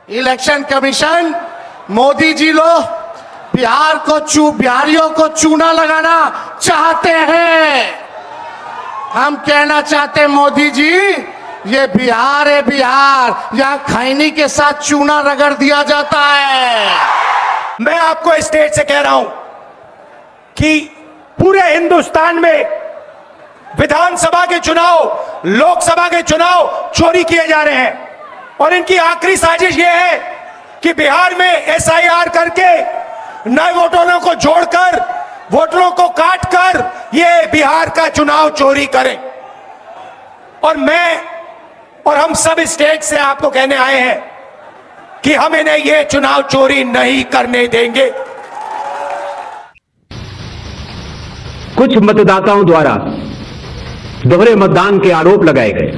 Election commission, Modi ji लोग बिहारियों को चूना लगाना चाहते हैं। हम कहना चाहते हैं मोदी जी, ये बिहार है, बिहार, यहां खैनी के साथ चूना रगड़ दिया जाता है। मैं आपको स्टेट से कह रहा हूं कि पूरे हिंदुस्तान में विधानसभा के चुनाव, लोकसभा के चुनाव चोरी किए जा रहे हैं और इनकी आखिरी साजिश यह है कि बिहार में एसआईआर करके नए वोटरों को जोड़कर, वोटरों को काटकर ये बिहार का चुनाव चोरी करें। और मैं और हम सब स्टेट से आपको कहने आए हैं कि हम इन्हें ये चुनाव चोरी नहीं करने देंगे। कुछ मतदाताओं द्वारा दोहरे मतदान के आरोप लगाए गए,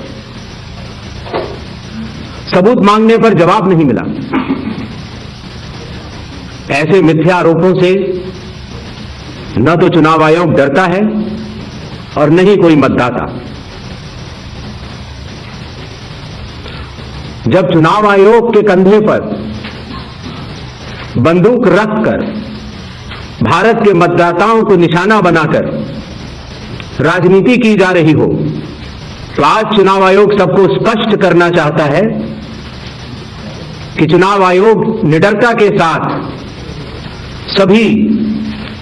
सबूत मांगने पर जवाब नहीं मिला। ऐसे मिथ्या आरोपों से न तो चुनाव आयोग डरता है और न ही कोई मतदाता। जब चुनाव आयोग के कंधे पर बंदूक रखकर भारत के मतदाताओं को निशाना बनाकर राजनीति की जा रही हो, तो आज चुनाव आयोग सबको स्पष्ट करना चाहता है कि चुनाव आयोग निडरता के साथ सभी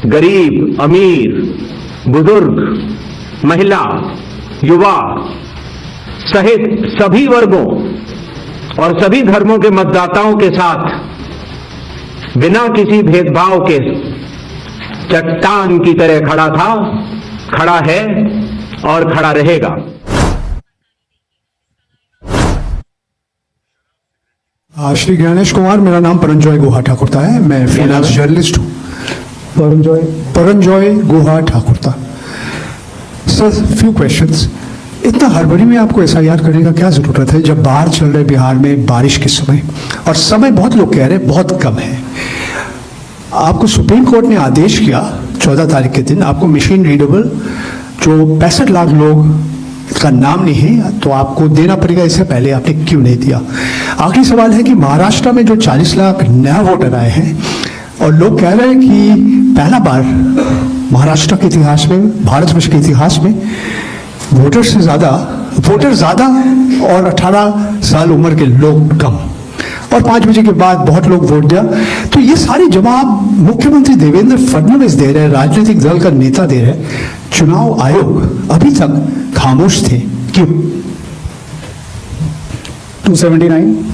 गरीब, अमीर, बुजुर्ग, महिला, युवा सहित सभी वर्गों और सभी धर्मों के मतदाताओं के साथ बिना किसी भेदभाव के चट्टान की तरह खड़ा था, खड़ा है और खड़ा रहेगा। श्री गणेश कुमार, मेरा नाम परंजॉय गुहा ठाकुरता है। मैं फ्रीलांस जर्नलिस्ट हूँ। Paranjoy Guha Thakurta. Sir, few questions. इतना हड़बड़ी में आपको एसआईआर करने का क्या जरूरत है जब बाहर चल रहे बिहार में बारिश के समय, और समय बहुत लोग कह रहे हैं बहुत कम है। आपको सुप्रीम कोर्ट ने आदेश किया 14 तारीख के दिन, आपको मशीन रीडेबल जो 65 लाख लोग का नाम नहीं है तो आपको देना पड़ेगा, इससे पहले आपने क्यों नहीं दिया? आखिरी सवाल है कि महाराष्ट्र में जो 40 लाख नया वोटर आए हैं और लोग कह रहे हैं कि पहला बार महाराष्ट्र के इतिहास में, भारतवर्ष के इतिहास में वोटर ज्यादा और 18 साल उम्र के लोग कम, और 5 बजे के बाद बहुत लोग वोट दिया। तो ये सारी जवाब मुख्यमंत्री देवेंद्र फडणवीस दे रहे हैं, राजनीतिक दल का नेता दे रहे हैं। चुनाव आयोग अभी तक खामोश थे, क्यों? 279।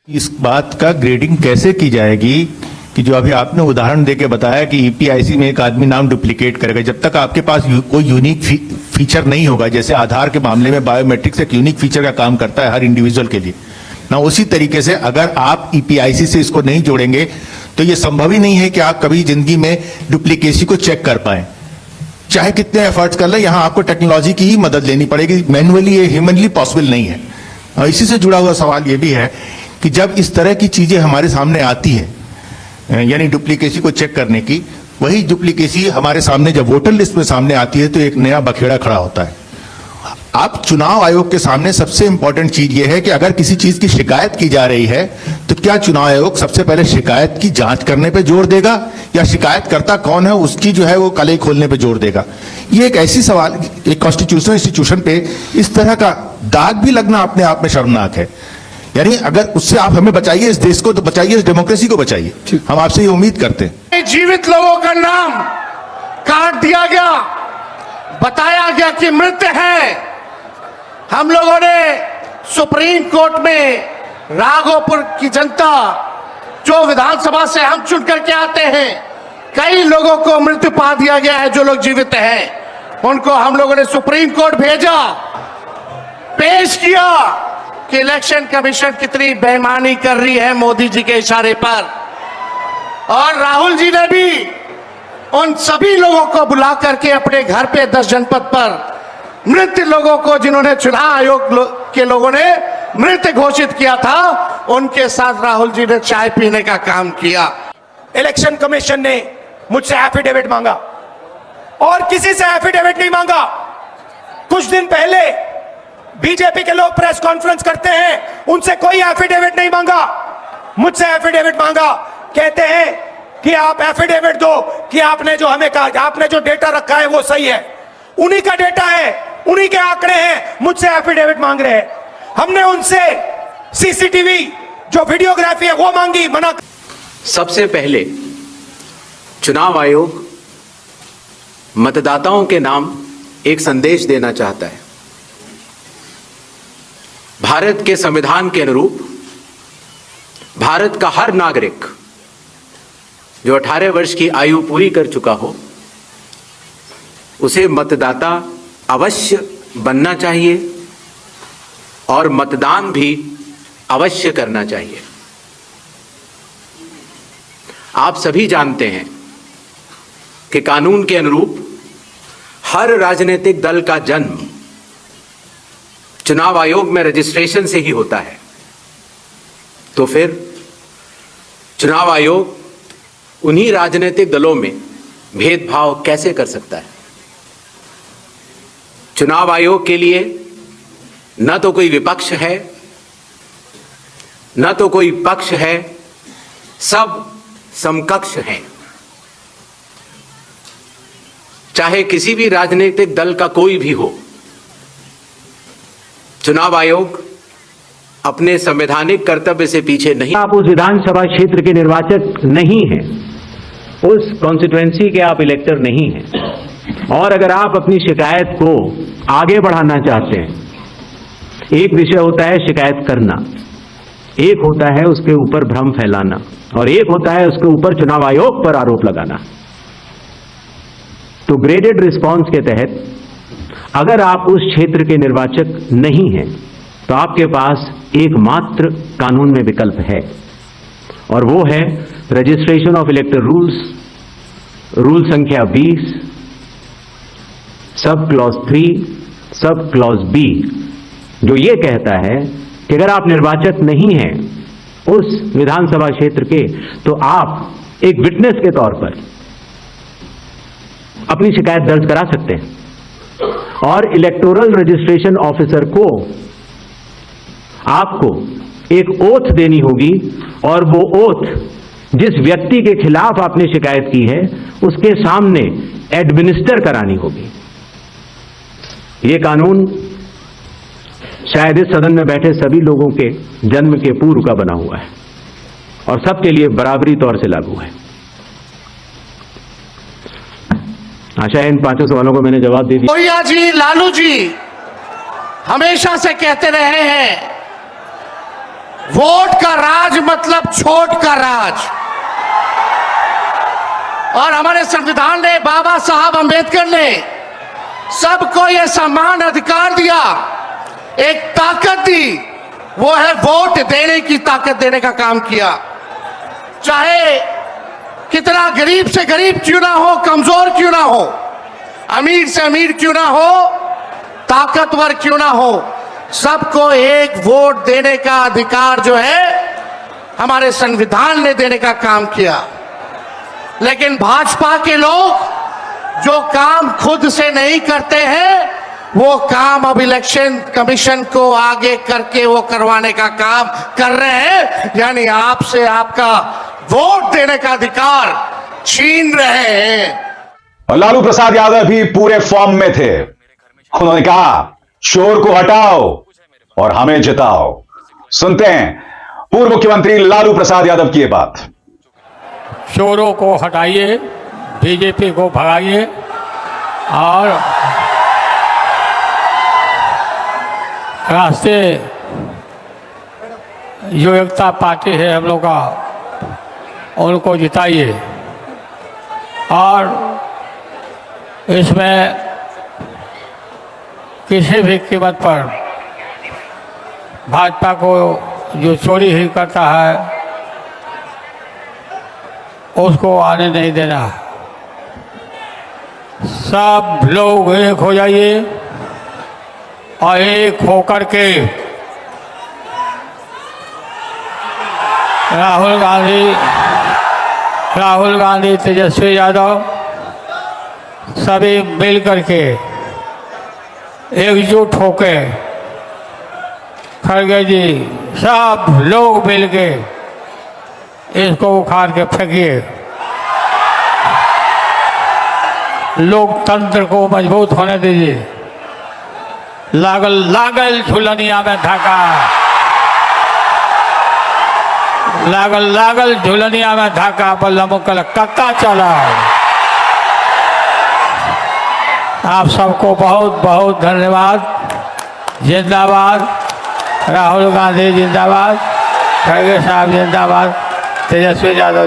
इस बात का ग्रेडिंग कैसे की जाएगी कि जो अभी आपने उदाहरण देके बताया कि ईपीआईसी में एक आदमी नाम डुप्लीकेट करेगा, जब तक आपके पास कोई यूनिक फीचर नहीं होगा, जैसे आधार के मामले में बायोमेट्रिक्स एक यूनिक फीचर का काम करता है हर इंडिविजुअल के लिए ना, उसी तरीके से अगर आप ईपीआईसी से इसको नहीं जोड़ेंगे तो ये संभव ही नहीं है कि आप कभी जिंदगी में डुप्लीकेसी को चेक कर पाए, चाहे कितने एफर्ट्स कर ले। यहां आपको टेक्नोलॉजी की ही मदद लेनी पड़ेगी, मैनुअली ये ह्यूमनली पॉसिबल नहीं है। और इसी से जुड़ा हुआ सवाल ये भी है कि जब इस तरह की चीजें हमारे सामने आती है, यानी डुप्लीकेसी को चेक करने की, वही डुप्लीकेसी हमारे सामने जब वोटर लिस्ट में सामने आती है तो एक नया बखेड़ा खड़ा होता है। अब चुनाव आयोग के सामने सबसे इंपॉर्टेंट चीज यह है कि अगर किसी चीज की शिकायत की जा रही है तो क्या चुनाव आयोग सबसे पहले शिकायत की जांच करने पे जोर देगा या शिकायतकर्ता कौन है उसकी जो है वो कलई खोलने पे जोर देगा? ये एक ऐसी सवाल, एक कॉन्स्टिट्यूशनल इंस्टीट्यूशन पे इस तरह का दाग भी लगना अपने आप में शर्मनाक है। यानी अगर उससे आप हमें बचाइए, इस देश को तो बचाइए, इस डेमोक्रेसी को बचाइए, हम आपसे ये उम्मीद करते हैं। जीवित लोगों का नाम काट दिया गया, बताया गया कि मृत है। हम लोगों ने सुप्रीम कोर्ट में राघोपुर की जनता, जो विधानसभा से हम चुन करके आते हैं, कई लोगों को मृत्यु पा दिया गया है। जो लोग जीवित हैं उनको हम लोगों ने सुप्रीम कोर्ट भेजा, पेश किया कि इलेक्शन कमीशन कितनी बेईमानी कर रही है मोदी जी के इशारे पर। और राहुल जी ने भी उन सभी लोगों को बुला करके अपने घर पे 10 जनपद पर मृत लोगों को, जिन्होंने चुनाव आयोग के लोगों ने मृत घोषित किया था, उनके साथ राहुल जी ने चाय पीने का काम किया। इलेक्शन कमीशन ने मुझसे एफिडेविट मांगा और किसी से एफिडेविट नहीं मांगा। कुछ दिन पहले बीजेपी के लोग प्रेस कॉन्फ्रेंस करते हैं, उनसे कोई एफिडेविट नहीं मांगा, मुझसे एफिडेविट मांगा। कहते हैं कि आप एफिडेविट दो कि आपने जो हमें कहा, आपने जो डेटा रखा है वो सही है। उन्हीं का डेटा है, उन्हीं के आंकड़े हैं, मुझसे एफिडेविट मांग रहे हैं। हमने उनसे सीसीटीवी जो वीडियोग्राफी है वो मांगी, मना। सबसे पहले चुनाव आयोग मतदाताओं के नाम एक संदेश देना चाहता है। भारत के संविधान के अनुरूप भारत का हर नागरिक जो 18 वर्ष की आयु पूरी कर चुका हो उसे मतदाता अवश्य बनना चाहिए और मतदान भी अवश्य करना चाहिए। आप सभी जानते हैं कि कानून के अनुरूप हर राजनीतिक दल का जन्म चुनाव आयोग में रजिस्ट्रेशन से ही होता है। तो फिर चुनाव आयोग उन्हीं राजनीतिक दलों में भेदभाव कैसे कर सकता है? चुनाव आयोग के लिए न तो कोई विपक्ष है, न तो कोई पक्ष है, सब समकक्ष हैं। चाहे किसी भी राजनीतिक दल का कोई भी हो, चुनाव आयोग अपने संवैधानिक कर्तव्य से पीछे नहीं। आप उस विधानसभा क्षेत्र के निर्वाचक नहीं हैं, उस कॉन्स्टिट्यूएंसी के आप इलेक्टर नहीं हैं, और अगर आप अपनी शिकायत को आगे बढ़ाना चाहते हैं, एक विषय होता है शिकायत करना, एक होता है उसके ऊपर भ्रम फैलाना, और एक होता है उसके ऊपर चुनाव आयोग पर आरोप लगाना। तो ग्रेडेड रिस्पांस के तहत अगर आप उस क्षेत्र के निर्वाचक नहीं हैं तो आपके पास एकमात्र कानून में विकल्प है, और वो है रजिस्ट्रेशन ऑफ इलेक्टर रूल्स, रूल संख्या 20, sub clause 3, sub clause B, जो ये कहता है कि अगर आप निर्वाचक नहीं हैं उस विधानसभा क्षेत्र के, तो आप एक विटनेस के तौर पर अपनी शिकायत दर्ज करा सकते हैं, और इलेक्टोरल रजिस्ट्रेशन ऑफिसर को आपको एक ओथ देनी होगी, और वो ओथ जिस व्यक्ति के खिलाफ आपने शिकायत की है उसके सामने एडमिनिस्टर करानी होगी। ये कानून शायद इस सदन में बैठे सभी लोगों के जन्म के पूर्व का बना हुआ है और सबके लिए बराबरी तौर से लागू है। आशा है इन 5 सवालों को मैंने जवाब दे दिया। लोहिया जी, लालू जी हमेशा से कहते रहे हैं वोट का राज मतलब छोट का राज, और हमारे संविधान ने, बाबा साहब अंबेडकर ने सबको यह समान अधिकार दिया, एक ताकत दी, वो है वोट देने की ताकत देने का काम किया। चाहे कितना गरीब से गरीब क्यों ना हो, कमजोर क्यों ना हो, अमीर से अमीर क्यों ना हो, ताकतवर क्यों ना हो, सबको एक वोट देने का अधिकार जो है हमारे संविधान ने देने का काम किया। लेकिन भाजपा के लोग जो काम खुद से नहीं करते हैं, वो काम अब इलेक्शन कमीशन को आगे करके वो करवाने का काम कर रहे हैं, यानी आपसे आपका वोट देने का अधिकार छीन रहे हैं। और लालू प्रसाद यादव भी पूरे फॉर्म में थे। उन्होंने कहा शोर को हटाओ और हमें जिताओ। सुनते हैं पूर्व मुख्यमंत्री लालू प्रसाद यादव की ये बात। चोरों को हटाइए, बीजेपी को भगाइए, और राष्ट्रीय जो एकता पार्टी है हम लोग का, उनको जिताइए। और इसमें किसी भी कीमत पर भाजपा को जो चोरी ही करता है उसको आने नहीं देना। सब लोग एक हो जाइए और एक होकर के राहुल गांधी, तेजस्वी यादव सभी मिल करके एकजुट होकर खड़गे जी, सब लोग मिल के इसको उखाड़ के फेंकिए। लोकतंत्र को मजबूत होने दीजिए। लागल लागल झुलनिया में धाका, लागल लागल झुलनिया में धाका, बल्लम कल कक्का चला। आप सबको बहुत बहुत धन्यवाद। जिंदाबाद राहुल गांधी, जिंदाबाद खड़गे साहब, जिंदाबाद तेजस्वी यादव।